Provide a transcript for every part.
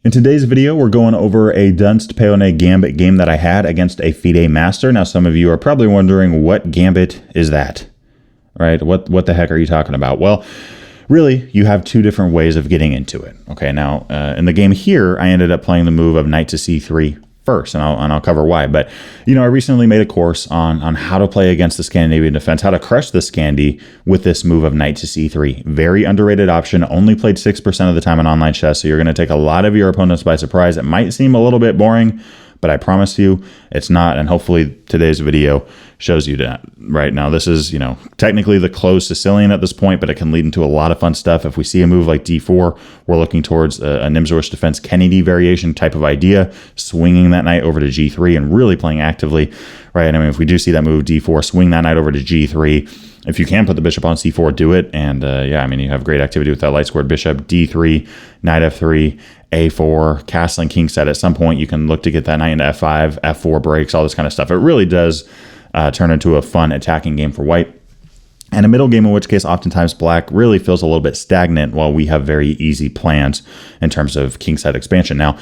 In today's video, we're going over a Dunst Peone Gambit game that I had against a FIDE master. Now, some of you are probably wondering, what Gambit is that? Right? What the heck are you talking about? Well, really, you have two different ways of getting into it. Okay, now, in the game here, I ended up playing the move of knight to c3 first, and I'll cover why. But, you know, I recently made a course on how to play against the Scandinavian defense, how to crush the Scandi with this move of knight to c3. Very underrated option, only played 6% of the time in online chess, so you're going to take a lot of your opponents by surprise. It might seem a little bit boring, but I promise you it's not, and hopefully today's video shows you that. Right now, this is, you know, technically the closed Sicilian at this point, but it can lead into a lot of fun stuff. If we see a move like d4, we're looking towards a Nimzowitsch defense Kennedy variation type of idea, swinging that knight over to g3 and really playing actively, right? I mean, if we do see that move d4, swing that knight over to g3. If you can put the bishop on c4, do it. And yeah, I mean, you have great activity with that light squared bishop, d3, knight f3, a4, castling kingside. At some point, you can look to get that knight into f5, f4 breaks, all this kind of stuff. It really does turn into a fun attacking game for white. And a middle game, in which case oftentimes black really feels a little bit stagnant while we have very easy plans in terms of kingside expansion. Now,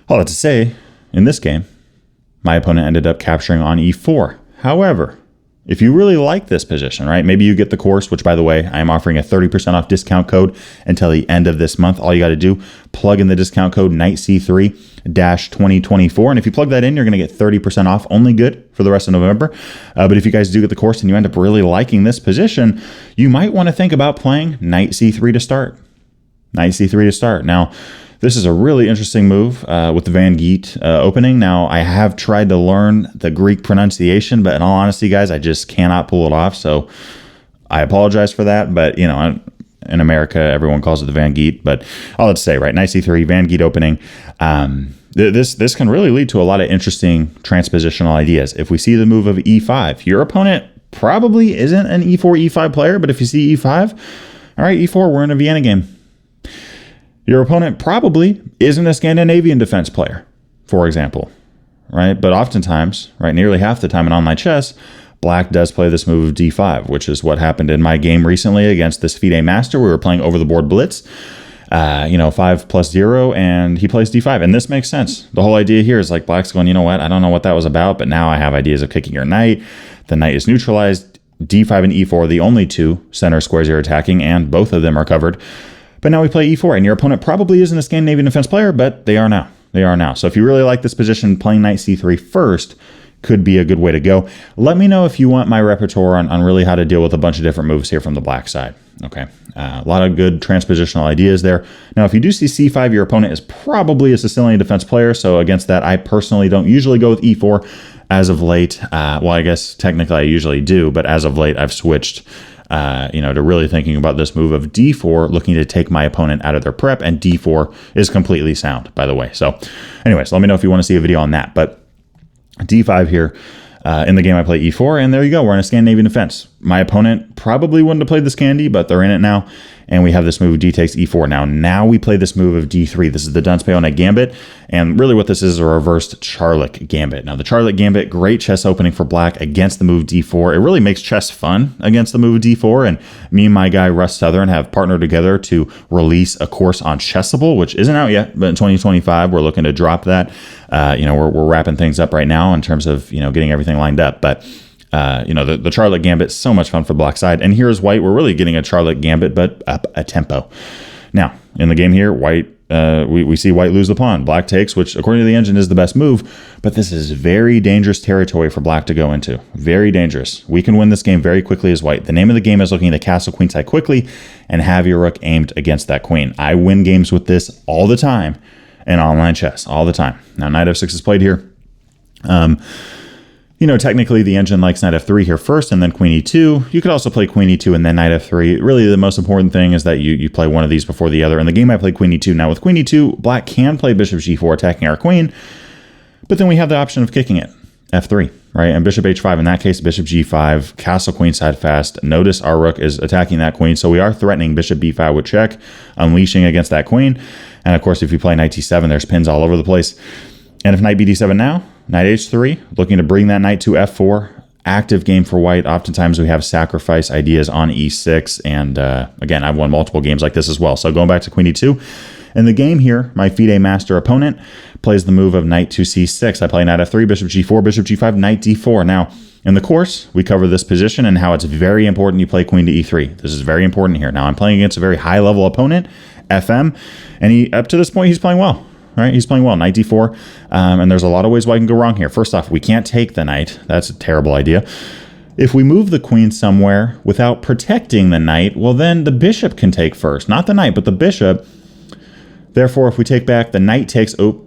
all that to say, in this game, my opponent ended up capturing on e4. However, if you really like this position, right, maybe you get the course, which, by the way, I am offering a 30% off discount code until the end of this month. All you got to do, plug in the discount code KnightC3-2024. And if you plug that in, you're going to get 30% off, only good for the rest of November. But if you guys do get the course and you end up really liking this position, you might want to think about playing Knight C3 to start. Knight C3 to start. Now, this is a really interesting move with the Van Geet opening. Now, I have tried to learn the Greek pronunciation, but in all honesty, guys, I just cannot pull it off. So I apologize for that. But, you know, in America, everyone calls it the Van Geet. But all that to say, right, Knight C3, Van Geet opening. This can really lead to a lot of interesting transpositional ideas. If we see the move of E5, your opponent probably isn't an E4, E5 player, but if you see E5, all right, E4, we're in a Vienna game. Your opponent probably isn't a Scandinavian defense player, for example, right? But oftentimes, right, nearly half the time in online chess, black does play this move of d5, which is what happened in my game recently against this FIDE master. We were playing over the board blitz, 5+0, and he plays d5. And this makes sense. The whole idea here is like black's going, you know what? I don't know what that was about, but now I have ideas of kicking your knight. The knight is neutralized. D5 and e4 are the only two center squares you're attacking, and both of them are covered. But now we play e4, and your opponent probably isn't a Scandinavian defense player, but they are now. They are now. So if you really like this position, playing knight c3 first could be a good way to go. Let me know if you want my repertoire on really how to deal with a bunch of different moves here from the black side. Okay, a lot of good transpositional ideas there. Now, if you do see c5, your opponent is probably a Sicilian defense player. So against that, I personally don't usually go with e4 as of late. Well, I guess technically I usually do, but as of late, I've switched to really thinking about this move of d4, looking to take my opponent out of their prep, and d4 is completely sound, by the way. So anyways, let me know if you want to see a video on that. But d5 here, in the game I play e4, and there you go, we're in a Scandinavian defense. My opponent probably wouldn't have played the Scandi, but they're in it now, and we have this move d takes e4. Now we play this move of d3. This is the Dunst Peone Gambit, and really what this is a reversed Charlock Gambit. Now the Charlock Gambit, great chess opening for black against the move d4. It really makes chess fun against the move d4, and me and my guy Russ Southern have partnered together to release a course on Chessable, which isn't out yet, but in 2025 we're looking to drop that. We're wrapping things up right now in terms of getting everything lined up, but the Charlotte Gambit, so much fun for the black side. And here's white. We're really getting a Charlotte Gambit, but up a tempo. Now, in the game here, white, we see white lose the pawn. Black takes, which according to the engine is the best move, but this is very dangerous territory for black to go into. Very dangerous. We can win this game very quickly as white. The name of the game is looking to castle queenside quickly and have your rook aimed against that queen. I win games with this all the time in online chess, all the time. Now, knight f6 is played here. Technically the engine likes knight f3 here first and then queen e2. You could also play queen e2 and then knight f3. Really, the most important thing is that you play one of these before the other. In the game, I played queen e2. Now, with queen e2, black can play bishop g4, attacking our queen, but then we have the option of kicking it, f3, right? And bishop h5, in that case, bishop g5, castle queenside fast. Notice our rook is attacking that queen, so we are threatening bishop b5 with check, unleashing against that queen. And of course, if you play knight t7, there's pins all over the place. And if knight bd7 now, knight h3, looking to bring that knight to f4. Active game for white. Oftentimes we have sacrifice ideas on e6. And again, I've won multiple games like this as well. So going back to queen e2, In the game here, my FIDE master opponent plays the move of knight to c6. I play knight f3, bishop g4, bishop g5, knight d4. Now, in the course, we cover this position and how it's very important you play queen to e3. This is very important here. Now, I'm playing against a very high-level opponent, FM, and up to this point, he's playing well. Right? He's playing well, knight d4, and there's a lot of ways why I can go wrong here. First off, we can't take the knight. That's a terrible idea. If we move the queen somewhere without protecting the knight, well, then the bishop can take first. Not the knight, but the bishop. Therefore, if we take back, the knight takes... Oh,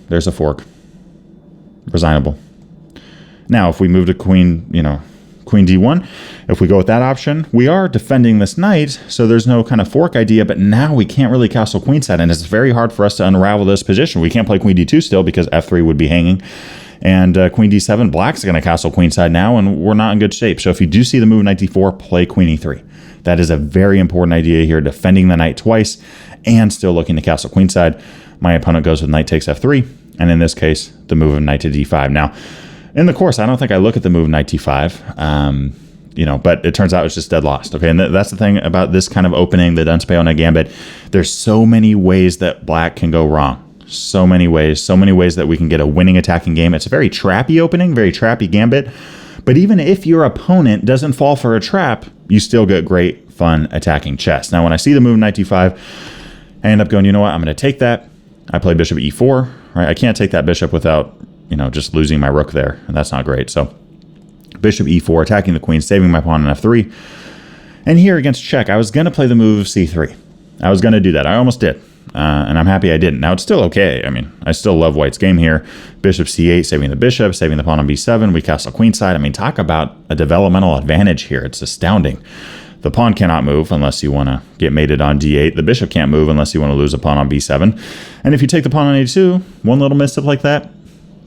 there's a fork. Resignable. Now, if we move to queen, queen d1, if we go with that option, we are defending this knight, so there's no kind of fork idea, but now we can't really castle queenside, and it's very hard for us to unravel this position. We can't play queen d2 still because f3 would be hanging, and queen d7, black's going to castle queenside now, and we're not in good shape. So if you do see the move knight d4, play queen e3. That is a very important idea here, defending the knight twice and still looking to castle queenside. My opponent goes with knight takes f3, and in this case, the move of knight to d5. Now, in the course, I don't think I look at the move knight d5, but it turns out it's just dead lost. Okay, and that's the thing about this kind of opening, the Dunce-Peona Gambit. There's so many ways that black can go wrong. So many ways that we can get a winning attacking game. It's a very trappy opening, very trappy gambit. But even if your opponent doesn't fall for a trap, you still get great, fun attacking chess. Now, when I see the move knight d5, I end up going, you know what, I'm going to take that. I play bishop e4. Right? I can't take that bishop without just losing my rook there, and that's not great. So bishop e4, attacking the queen, saving my pawn on f3. And here against check, I was going to play the move of c3. I was going to do that. I almost did, and I'm happy I didn't. Now, it's still okay. I mean, I still love white's game here. Bishop c8, saving the bishop, saving the pawn on b7. We castle queenside. I mean, talk about a developmental advantage here. It's astounding. The pawn cannot move unless you want to get mated on d8. The bishop can't move unless you want to lose a pawn on b7. And if you take the pawn on a2, one little misstep like that,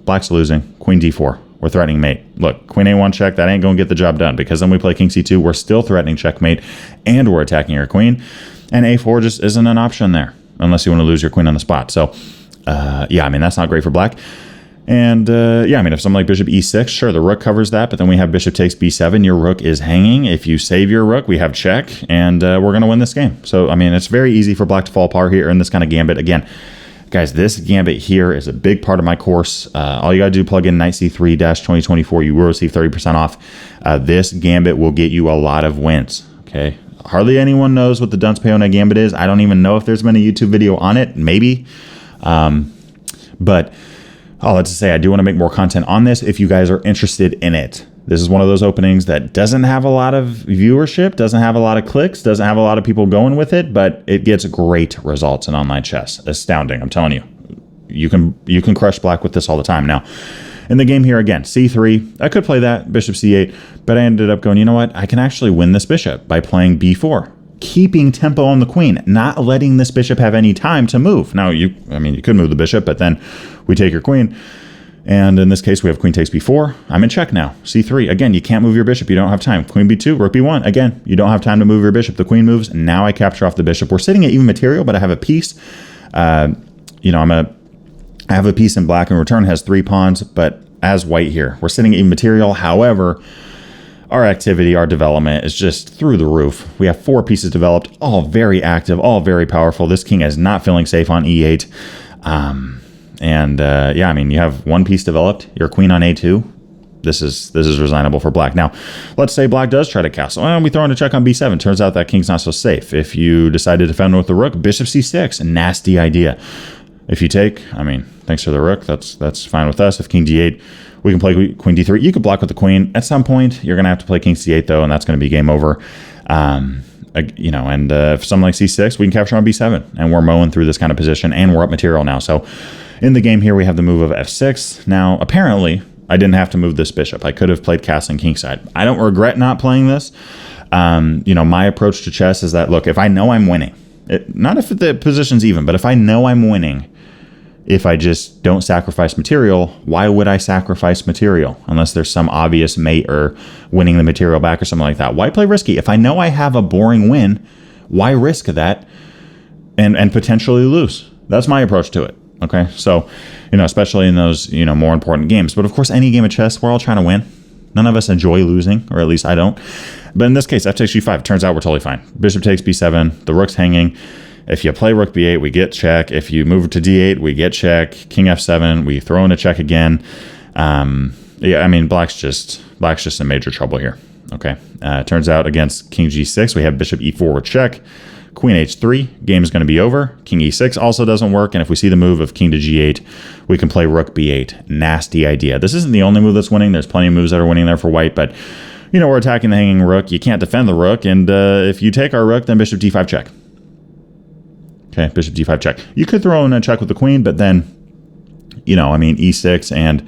black's losing. Queen d4. We're threatening mate. Look, queen a1 check, that ain't going to get the job done, because then we play king c2, we're still threatening checkmate, and we're attacking your queen. And a4 just isn't an option there, unless you want to lose your queen on the spot. So, yeah, I mean, that's not great for black. And, yeah, I mean, if something like bishop e6, sure, the rook covers that, but then we have bishop takes b7, your rook is hanging. If you save your rook, we have check, and we're going to win this game. So, I mean, it's very easy for black to fall apart here in this kind of gambit. Again, guys, this gambit here is a big part of my course. All you got to do, plug in Knight C3-2024. You will receive 30% off. This gambit will get you a lot of wins, okay? Hardly anyone knows what the Dunce-Peona Gambit is. I don't even know if there's been a YouTube video on it. Maybe. But all that to say, I do want to make more content on this if you guys are interested in it. This is one of those openings that doesn't have a lot of viewership, doesn't have a lot of clicks, doesn't have a lot of people going with it, but it gets great results in online chess. Astounding, I'm telling you. You can crush black with this all the time. Now, in the game here again, c3, I could play that, bishop c8, but I ended up going, you know what, I can actually win this bishop by playing b4, keeping tempo on the queen, not letting this bishop have any time to move. Now, you could move the bishop, but then we take your queen. And in this case, we have queen takes b4. I'm in check now. c3. Again, you can't move your bishop. You don't have time. Queen b2, rook b1. Again, you don't have time to move your bishop. The queen moves. Now I capture off the bishop. We're sitting at even material, but I have a piece. I have a piece in black in return, has 3 pawns, but as white here, we're sitting at even material. However, our activity, our development is just through the roof. We have 4 pieces developed, all very active, all very powerful. This king is not feeling safe on e8. Yeah, I mean, you have 1 piece developed, your queen on a2. This is resignable for black. Now, let's say black does try to castle. Well, we throw in a check on b7. Turns out that king's not so safe. If you decide to defend with the rook, bishop c6, a nasty idea. If you take, I mean, thanks for the rook. That's fine with us. If king d8, we can play queen d3. You could block with the queen. At some point, you're going to have to play king c8, though, and that's going to be game over. If something like c6, we can capture on b7, and we're mowing through this kind of position, and we're up material now. So in the game here, we have the move of f6. Now, apparently, I didn't have to move this bishop. I could have played castling kingside. I don't regret not playing this. My approach to chess is that, look, if I know I'm winning, not if the position's even, but if I know I'm winning, if I just don't sacrifice material, why would I sacrifice material? Unless there's some obvious mate or winning the material back or something like that. Why play risky? If I know I have a boring win, why risk that and potentially lose? That's my approach to it. Okay, so, especially in those, more important games. But of course, any game of chess, we're all trying to win. None of us enjoy losing, or at least I don't. But in this case, f takes g5. Turns out we're totally fine. Bishop takes b7. The rook's hanging. If you play rook b8, we get check. If you move to d8, we get check. King f7, we throw in a check again. Yeah, I mean, black's just in major trouble here. Okay, turns out against king g6, we have bishop e4 with check. Queen h3, game is going to be over. King e6 also doesn't work, and if we see the move of king to g8, we can play rook b8. Nasty idea. This isn't the only move that's winning. There's plenty of moves that are winning there for white, but you know, we're attacking the hanging rook. You can't defend the rook, and if you take our rook, then bishop d5 check. Okay, bishop d5 check. You could throw in a check with the queen, but then, you know, I mean, e6, and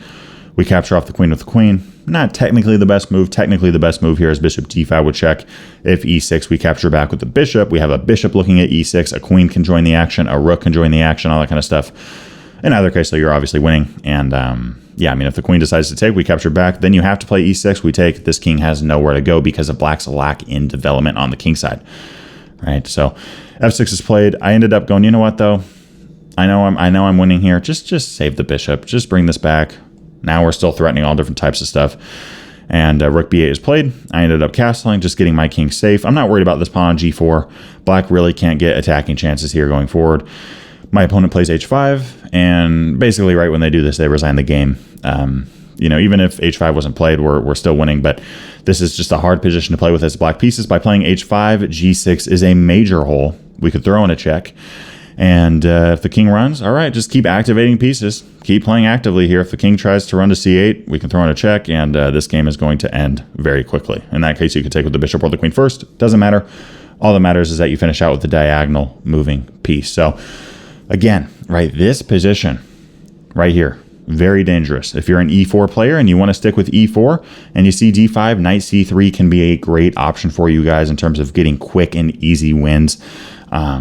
we capture off the queen with the queen. Not technically the best move. Technically, the best move here is bishop d5 with check. If e6, we capture back with the bishop. We have a bishop looking at e6. A queen can join the action. A rook can join the action, all that kind of stuff. In either case, though, you're obviously winning. And, yeah, I mean, if the queen decides to take, we capture back. Then you have to play e6. We take. This king has nowhere to go because of black's lack in development on the king side. Right, so f6 is played. I ended up going, you know what, though? I know I'm winning here. Just save the bishop. Just bring this back. Now we're still threatening all different types of stuff. And rook b8 is played. I ended up castling, just getting my king safe. I'm not worried about this pawn on g4. Black really can't get attacking chances here going forward. My opponent plays h5, and basically right when they do this, they resign the game. You know, even if h5 wasn't played, we're still winning, but this is just a hard position to play with as black pieces. By playing h5, g6 is a major hole. We could throw in a check. And if the king runs, all right, just keep activating pieces. Keep playing actively here. If the king tries to run to c8, we can throw in a check, and this game is going to end very quickly. In that case, you could take with the bishop or the queen first. Doesn't matter. All that matters is that you finish out with the diagonal moving piece. So, again, right, this position right here, very dangerous. If you're an e4 player and you want to stick with e4 and you see d5, knight c3 can be a great option for you guys in terms of getting quick and easy wins.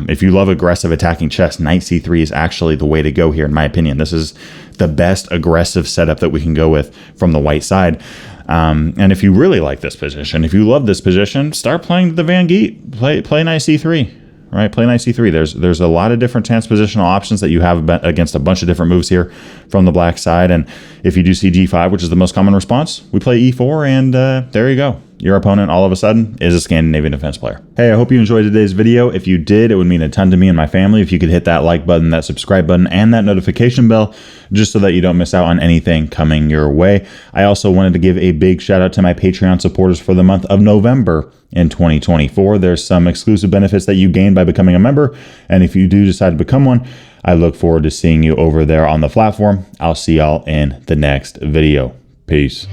If you love aggressive attacking chess, knight c3 is actually the way to go here, in my opinion. This is the best aggressive setup that we can go with from the white side. And if you really like this position, if you love this position, start playing the Van Geet. Play knight c3. Right, play knight c3. There's a lot of different transpositional options that you have against a bunch of different moves here from the black side. And if you do see d5, which is the most common response, we play e4, and there you go. Your opponent, all of a sudden, is a Scandinavian defense player. Hey, I hope you enjoyed today's video. If you did, it would mean a ton to me and my family if you could hit that like button, that subscribe button, and that notification bell, just so that you don't miss out on anything coming your way. I also wanted to give a big shout out to my Patreon supporters for the month of November in 2024. There's some exclusive benefits that you gain by becoming a member, and if you do decide to become one, I look forward to seeing you over there on the platform. I'll see y'all in the next video. Peace.